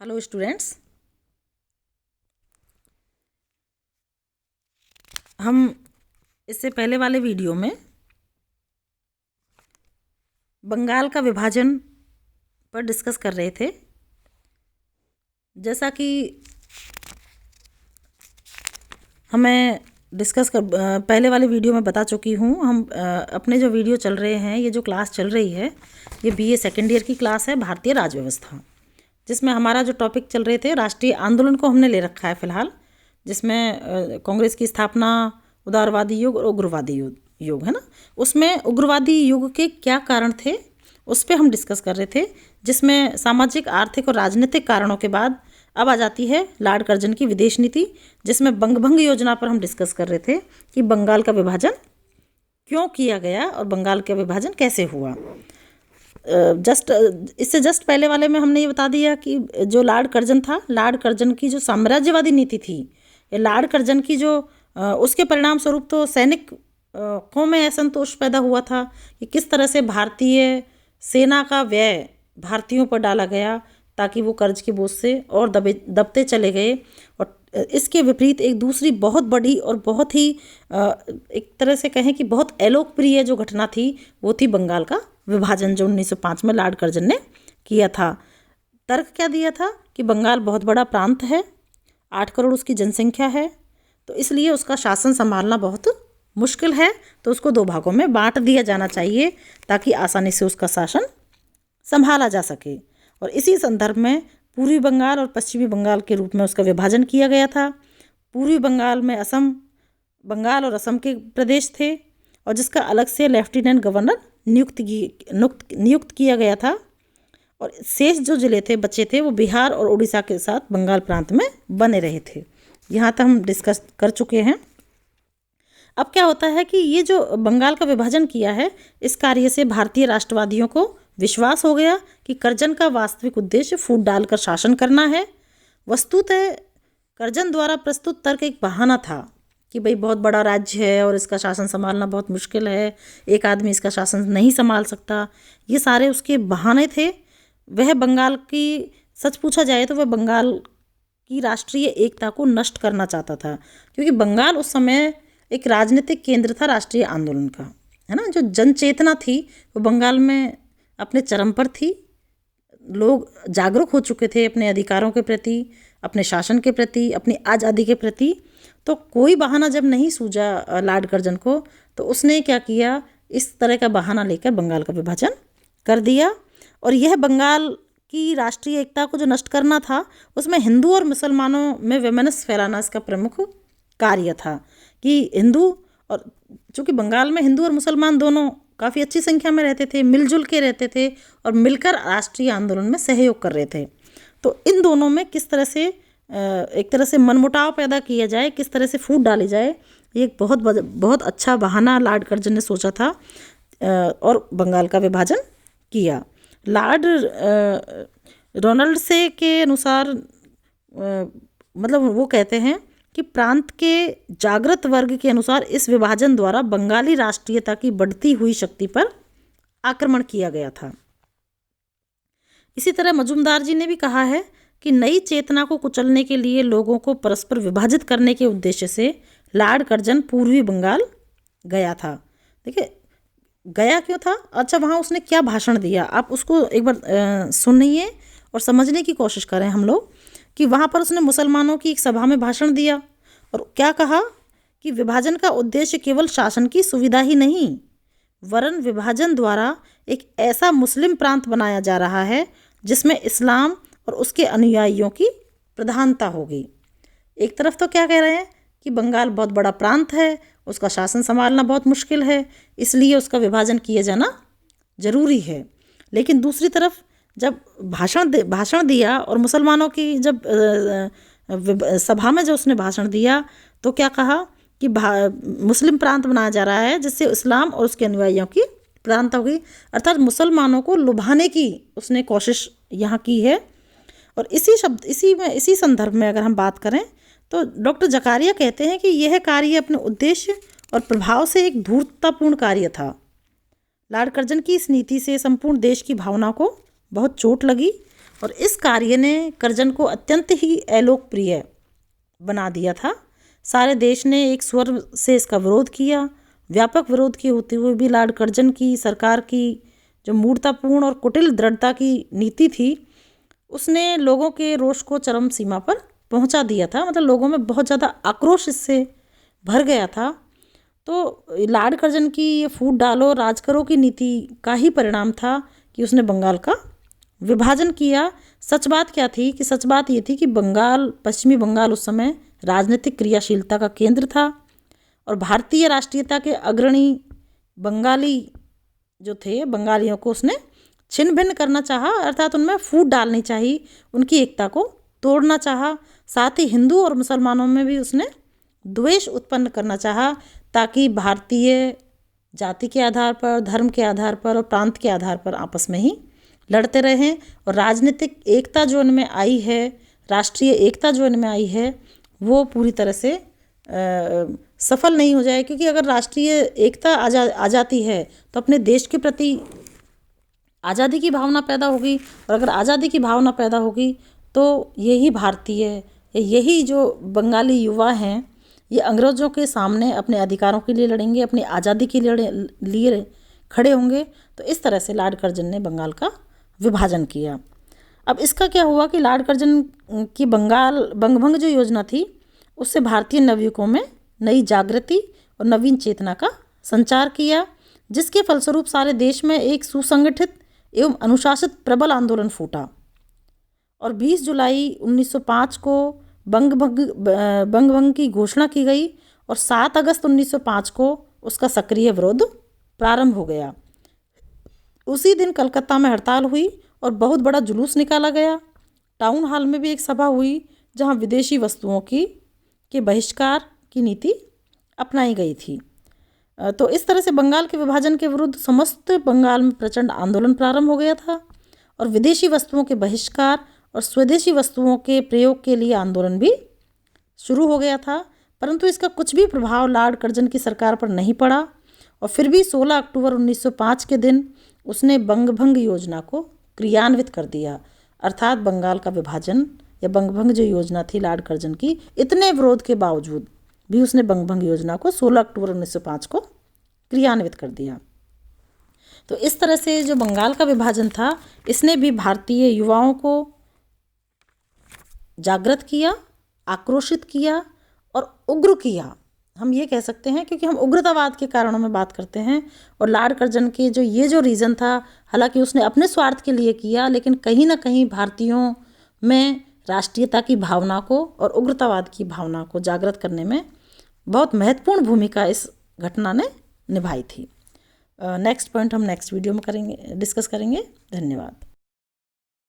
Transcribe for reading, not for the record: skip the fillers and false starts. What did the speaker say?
Hello students, हम इससे पहले वाले वीडियो में बंगाल का विभाजन पर डिस्कस कर रहे थे। जैसा कि हमें पहले वाले वीडियो में बता चुकी हूँ, हम अपने जो वीडियो चल रहे हैं, ये जो क्लास चल रही है, ये बीए सेकेंड ईयर की क्लास है, भारतीय राज व्यवस्था, जिसमें हमारा जो टॉपिक चल रहे थे राष्ट्रीय आंदोलन को हमने ले रखा है फ़िलहाल, जिसमें कांग्रेस की स्थापना, उदारवादी युग और उग्रवादी युग है ना। उसमें उग्रवादी युग के क्या कारण थे उस पर हम डिस्कस कर रहे थे, जिसमें सामाजिक, आर्थिक और राजनीतिक कारणों के बाद अब आ जाती है लॉर्ड कर्जन की विदेश नीति, जिसमें बंगभंग योजना पर हम डिस्कस कर रहे थे कि बंगाल का विभाजन क्यों किया गया और बंगाल का विभाजन कैसे हुआ। इससे जस्ट पहले वाले में हमने ये बता दिया कि जो लॉर्ड कर्जन था, लॉर्ड कर्जन की जो साम्राज्यवादी नीति थी, ये लॉर्ड कर्जन की जो उसके परिणाम स्वरूप तो सैनिकों में असंतोष पैदा हुआ था कि किस तरह से भारतीय सेना का व्यय भारतीयों पर डाला गया ताकि वो कर्ज के बोझ से और दबते चले गए। और इसके विपरीत एक दूसरी बहुत बड़ी और बहुत ही एक तरह से कहें कि बहुत अलोकप्रिय जो घटना थी वो थी बंगाल का विभाजन, जो 1905 में लॉर्ड कर्जन ने किया था। तर्क क्या दिया था कि बंगाल बहुत बड़ा प्रांत है, 8 करोड़ उसकी जनसंख्या है, तो इसलिए उसका शासन संभालना बहुत मुश्किल है, तो उसको 2 भागों में बांट दिया जाना चाहिए ताकि आसानी से उसका शासन संभाला जा सके। और इसी संदर्भ में पूर्वी बंगाल और पश्चिमी बंगाल के रूप में उसका विभाजन किया गया था। पूर्वी बंगाल में बंगाल और असम के प्रदेश थे और जिसका अलग से लेफ्टिनेंट गवर्नर नियुक्त किया गया था, और शेष जो ज़िले थे बचे थे वो बिहार और उड़ीसा के साथ बंगाल प्रांत में बने रहे थे। यहाँ तक हम डिस्कस कर चुके हैं। अब क्या होता है कि ये जो बंगाल का विभाजन किया है, इस कार्य से भारतीय राष्ट्रवादियों को विश्वास हो गया कि कर्जन का वास्तविक उद्देश्य फूट डालकर शासन करना है। वस्तुतः कर्जन द्वारा प्रस्तुत तर्क एक बहाना था कि भाई बहुत बड़ा राज्य है और इसका शासन संभालना बहुत मुश्किल है, एक आदमी इसका शासन नहीं संभाल सकता, ये सारे उसके बहाने थे। वह बंगाल की, सच पूछा जाए तो वह बंगाल की राष्ट्रीय एकता को नष्ट करना चाहता था, क्योंकि बंगाल उस समय एक राजनीतिक केंद्र था राष्ट्रीय आंदोलन का, है ना। जो जन चेतना थी वो बंगाल में अपने चरम पर थी। लोग जागरूक हो चुके थे अपने अधिकारों के प्रति, अपने शासन के प्रति, अपनी आज़ादी के प्रति। तो कोई बहाना जब नहीं सूझा लॉर्ड कर्जन को, तो उसने क्या किया, इस तरह का बहाना लेकर बंगाल का विभाजन कर दिया। और यह बंगाल की राष्ट्रीय एकता को जो नष्ट करना था, उसमें हिंदू और मुसलमानों में वैमनस्य फैलाना इसका प्रमुख कार्य था कि हिंदू, और चूँकि बंगाल में हिंदू और मुसलमान दोनों काफ़ी अच्छी संख्या में रहते थे, मिलजुल के रहते थे और मिलकर राष्ट्रीय आंदोलन में सहयोग कर रहे थे, तो इन दोनों में किस तरह से एक तरह से मनमुटाव पैदा किया जाए, किस तरह से फूट डाली जाए, ये एक बहुत अच्छा बहाना लॉर्ड कर्जन ने सोचा था और बंगाल का विभाजन किया। लॉर्ड रोनाल्ड के अनुसार मतलब वो कहते हैं कि प्रांत के जागृत वर्ग के अनुसार इस विभाजन द्वारा बंगाली राष्ट्रीयता की बढ़ती हुई शक्ति पर आक्रमण किया गया था। इसी तरह मजूमदार जी ने भी कहा है कि नई चेतना को कुचलने के लिए लोगों को परस्पर विभाजित करने के उद्देश्य से लॉर्ड कर्जन पूर्वी बंगाल गया था। देखिए गया क्यों था, अच्छा वहाँ उसने क्या भाषण दिया, आप उसको एक बार सुनिए और समझने की कोशिश करें हम लोग कि वहाँ पर उसने मुसलमानों की एक सभा में भाषण दिया और क्या कहा कि विभाजन का उद्देश्य केवल शासन की सुविधा ही नहीं, वरन विभाजन द्वारा एक ऐसा मुस्लिम प्रांत बनाया जा रहा है जिसमें इस्लाम और उसके अनुयायियों की प्रधानता होगी। एक तरफ तो क्या कह रहे हैं कि बंगाल बहुत बड़ा प्रांत है, उसका शासन संभालना बहुत मुश्किल है, इसलिए उसका विभाजन किए जाना जरूरी है, लेकिन दूसरी तरफ जब भाषण दिया और मुसलमानों की जब सभा में जो उसने भाषण दिया तो क्या कहा कि मुस्लिम प्रांत बनाया जा रहा है जिससे इस्लाम और उसके अनुयायियों की प्रधानता होगी, अर्थात मुसलमानों को लुभाने की उसने कोशिश यहाँ की है। और इसी संदर्भ में अगर हम बात करें तो डॉक्टर जकारिया कहते हैं कि यह कार्य अपने उद्देश्य और प्रभाव से एक धूर्ततापूर्ण कार्य था। लॉर्ड कर्जन की इस नीति से संपूर्ण देश की भावना को बहुत चोट लगी और इस कार्य ने कर्जन को अत्यंत ही अलोकप्रिय बना दिया था। सारे देश ने एक स्वर से इसका विरोध किया। व्यापक विरोध के होते हुए भी लॉर्ड कर्जन की सरकार की जो मूर्खतापूर्ण और कुटिल दृढ़ता की नीति थी, उसने लोगों के रोष को चरम सीमा पर पहुंचा दिया था। मतलब लोगों में बहुत ज़्यादा आक्रोश इससे भर गया था। तो लॉर्ड कर्जन की ये फूट डालो राज करो की नीति का ही परिणाम था कि उसने बंगाल का विभाजन किया। सच बात क्या थी कि सच बात ये थी कि बंगाल, पश्चिमी बंगाल उस समय राजनीतिक क्रियाशीलता का केंद्र था और भारतीय राष्ट्रीयता के अग्रणी बंगाली जो थे, बंगालियों को उसने छिन्न भिन्न करना चाहा, अर्थात उनमें फूट डालनी चाहिए, उनकी एकता को तोड़ना चाहा। साथ ही हिंदू और मुसलमानों में भी उसने द्वेष उत्पन्न करना चाहा ताकि भारतीय जाति के आधार पर, धर्म के आधार पर और प्रांत के आधार पर आपस में ही लड़ते रहें। और राजनीतिक एकता जो इनमें आई है, राष्ट्रीय एकता जो इनमें आई है, वो पूरी तरह से सफल नहीं हो जाए। क्योंकि अगर राष्ट्रीय एकता आ जाती है तो अपने देश के प्रति आज़ादी की भावना पैदा होगी, और अगर आज़ादी की भावना पैदा होगी तो यही भारतीय, यही जो बंगाली युवा हैं, ये अंग्रेज़ों के सामने अपने अधिकारों के लिए लड़ेंगे, अपनी आज़ादी के लिए खड़े होंगे। तो इस तरह से लॉर्ड कर्जन ने बंगाल का विभाजन किया। अब इसका क्या हुआ कि लॉर्ड कर्जन की बंगभंग जो योजना थी, उससे भारतीय नवयुवकों में नई जागृति और नवीन चेतना का संचार किया, जिसके फलस्वरूप सारे देश में एक सुसंगठित एवं अनुशासित प्रबल आंदोलन फूटा। और 20 जुलाई 1905 को बंगभंग की घोषणा की गई और 7 अगस्त 1905 को उसका सक्रिय विरोध प्रारंभ हो गया। उसी दिन कलकत्ता में हड़ताल हुई और बहुत बड़ा जुलूस निकाला गया। टाउन हॉल में भी एक सभा हुई जहां विदेशी वस्तुओं के बहिष्कार की नीति अपनाई गई थी। तो इस तरह से बंगाल के विभाजन के विरुद्ध समस्त बंगाल में प्रचंड आंदोलन प्रारंभ हो गया था और विदेशी वस्तुओं के बहिष्कार और स्वदेशी वस्तुओं के प्रयोग के लिए आंदोलन भी शुरू हो गया था। परंतु इसका कुछ भी प्रभाव लॉर्ड कर्जन की सरकार पर नहीं पड़ा और फिर भी 16 अक्टूबर 1905 के दिन उसने बंगभंग योजना को क्रियान्वित कर दिया। अर्थात बंगाल का विभाजन या बंगभंग जो योजना थी लॉर्ड कर्जन की, इतने विरोध के बावजूद भी उसने बंगभंग योजना को 16 अक्टूबर 1905 को क्रियान्वित कर दिया। तो इस तरह से जो बंगाल का विभाजन था, इसने भी भारतीय युवाओं को जागृत किया, आक्रोशित किया और उग्र किया, हम ये कह सकते हैं, क्योंकि हम उग्रतावाद के कारणों में बात करते हैं। और लॉर्ड कर्जन के जो रीज़न था, हालांकि उसने अपने स्वार्थ के लिए किया, लेकिन कहीं ना कहीं भारतीयों में राष्ट्रीयता की भावना को और उग्रतावाद की भावना को जागृत करने में बहुत महत्वपूर्ण भूमिका इस घटना ने निभाई थी। नेक्स्ट पॉइंट हम नेक्स्ट वीडियो में डिस्कस करेंगे। धन्यवाद।